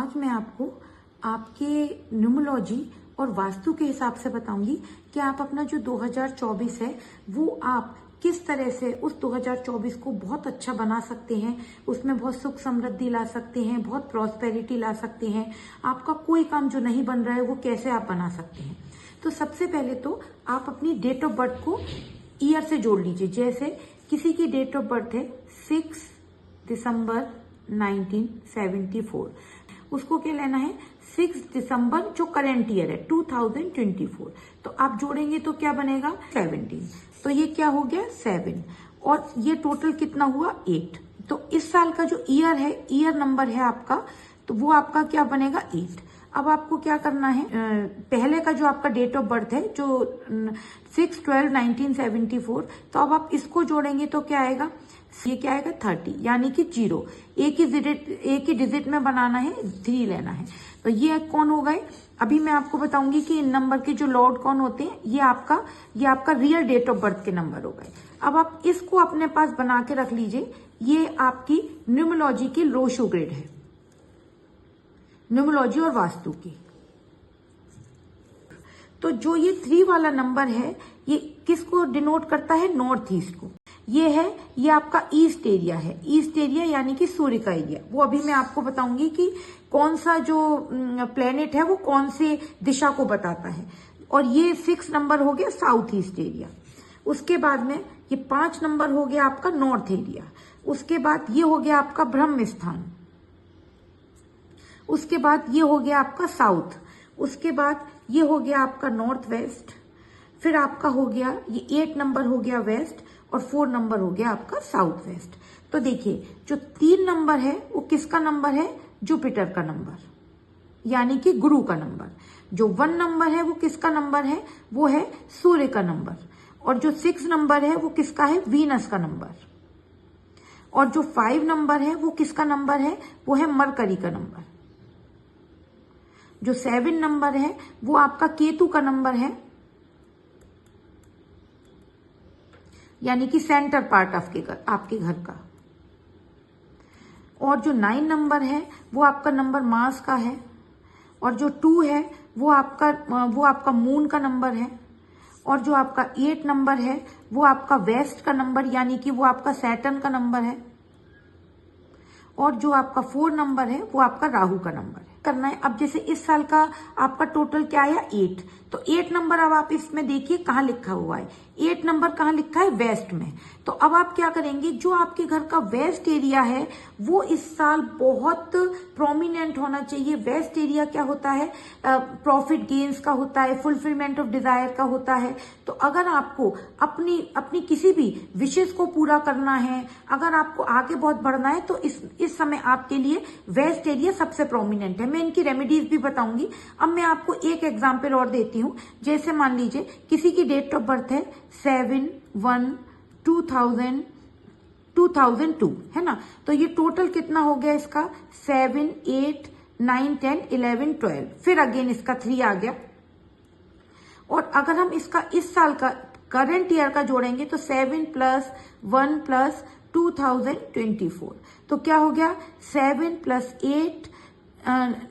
आज मैं आपको आपके न्यूमरोलॉजी और वास्तु के हिसाब से बताऊंगी कि आप अपना जो 2024 है वो आप किस तरह से उस 2024 को बहुत अच्छा बना सकते हैं, उसमें बहुत सुख समृद्धि ला सकते हैं, बहुत प्रॉस्पेरिटी ला सकते हैं। आपका कोई काम जो नहीं बन रहा है वो कैसे आप बना सकते हैं। तो सबसे पहले तो आप अपनी डेट ऑफ बर्थ को ईयर से जोड़ लीजिए। जैसे किसी की डेट ऑफ बर्थ है 6 दिसंबर 1974, उसको क्या लेना है 6 दिसंबर जो करंट ईयर है 2024। तो आप जोड़ेंगे तो क्या बनेगा 17। तो ये क्या हो गया 7 और ये टोटल कितना हुआ 8। तो इस साल का जो ईयर है, ईयर नंबर है आपका, तो वो आपका क्या बनेगा 8। अब आपको क्या करना है, पहले का जो आपका डेट ऑफ बर्थ है जो 6/12/1974, तो अब आप इसको जोड़ेंगे तो क्या आएगा, ये क्या आएगा 30, यानी कि 0। एक ही डिजिट में बनाना है, 3 लेना है। तो ये कौन हो गए। अभी मैं आपको बताऊंगी कि इन नंबर के जो लॉर्ड कौन होते हैं। ये आपका रियल डेट ऑफ बर्थ के नंबर हो गए। अब आप इसको अपने पास बना के रख लीजिए। ये आपकी न्यूमरोलॉजी की रोशो ग्रिड है, न्यूमरोलॉजी और वास्तु की। तो जो ये 3 वाला नंबर है ये किसको डिनोट करता है, नॉर्थ ईस्ट को। ये आपका ईस्ट एरिया है, ईस्ट एरिया यानी कि सूर्य का एरिया। वो अभी मैं आपको बताऊंगी कि कौन सा जो प्लेनेट है वो कौन से दिशा को बताता है। और ये 6 नंबर हो गया साउथ ईस्ट एरिया। उसके बाद में ये 5 नंबर हो गया आपका नॉर्थ एरिया। उसके बाद ये हो गया आपका ब्रह्म स्थान। उसके बाद ये हो गया आपका साउथ। उसके बाद ये हो गया आपका नॉर्थ वेस्ट। फिर आपका हो गया ये 8 नंबर हो गया वेस्ट और 4 नंबर हो गया आपका साउथ वेस्ट। तो देखिए जो 3 नंबर है वो किसका नंबर है, जुपिटर का नंबर, यानी कि गुरु का नंबर। जो 1 नंबर है वो किसका नंबर है, वो है सूर्य का नंबर। और जो 6 नंबर है वो किसका है, वीनस का नंबर। और जो 5 नंबर है वो किसका नंबर है, वो है मरकरी का नंबर। जो 7 नंबर है वो आपका केतु का नंबर है, यानी कि सेंटर पार्ट आपके घर का। और जो 9 नंबर है वो आपका नंबर मार्स का है। और जो 2 है वो आपका मून का नंबर है। और जो आपका 8 नंबर है वो आपका वेस्ट का नंबर, यानी कि वो आपका सैटर्न का नंबर है। और जो आपका 4 नंबर है वो आपका राहु का नंबर है। करना है अब जैसे इस साल का आपका टोटल क्या आया 8। तो 8 नंबर अब आप इसमें देखिए कहाँ लिखा हुआ है, 8 नंबर कहाँ लिखा है, वेस्ट में। तो अब आप क्या करेंगे, जो आपके घर का वेस्ट एरिया है वो इस साल बहुत प्रोमिनेंट होना चाहिए। वेस्ट एरिया क्या होता है, प्रॉफिट गेन्स का होता है, फुलफिलमेंट ऑफ डिजायर का होता है। तो अगर आपको अपनी किसी भी विशेष को पूरा करना है, अगर आपको आगे बहुत बढ़ना है, तो इस समय आपके लिए वेस्ट एरिया सबसे प्रोमिनेंट है। मैं इनकी रेमेडीज भी बताऊंगी। अब मैं आपको एक एग्जांपल और देती हूँ। जैसे मान लीजिए किसी की डेट ऑफ बर्थ है 7/1/2002 है ना। तो ये टोटल कितना हो गया इसका 7, 8, 9, 10, 11, 12। फिर अगेन इसका 3 आ गया। और अगर हम इसका इस साल का करंट ईयर का जोड़ेंगे तो 7 + 1 + 2024। तो क्या हो गया 7 + 8,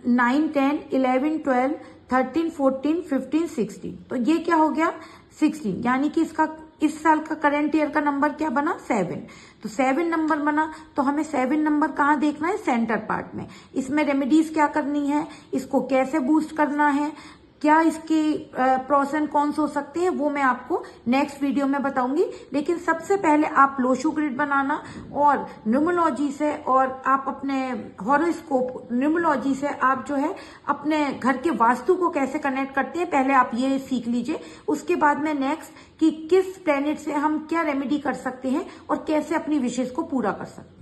9, 10, 11, 12, 13, 14, 15, 16। तो ये क्या हो गया 16, यानी कि इसका इस साल का करंट ईयर का नंबर क्या बना 7। तो 7 नंबर बना। तो हमें 7 नंबर कहाँ देखना है, सेंटर पार्ट में। इसमें रेमेडीज क्या करनी है, इसको कैसे बूस्ट करना है, क्या इसके प्रोस एंड कॉन्स हो सकते हैं, वो मैं आपको नेक्स्ट वीडियो में बताऊंगी। लेकिन सबसे पहले आप लोशो ग्रिड बनाना और न्यूमरोलॉजी से, और आप अपने हॉरोस्कोप न्यूमरोलॉजी से आप जो है अपने घर के वास्तु को कैसे कनेक्ट करते हैं, पहले आप ये सीख लीजिए। उसके बाद में नेक्स्ट कि किस प्लेनेट से हम क्या रेमेडी कर सकते हैं और कैसे अपनी विशेष को पूरा कर सकते हैं।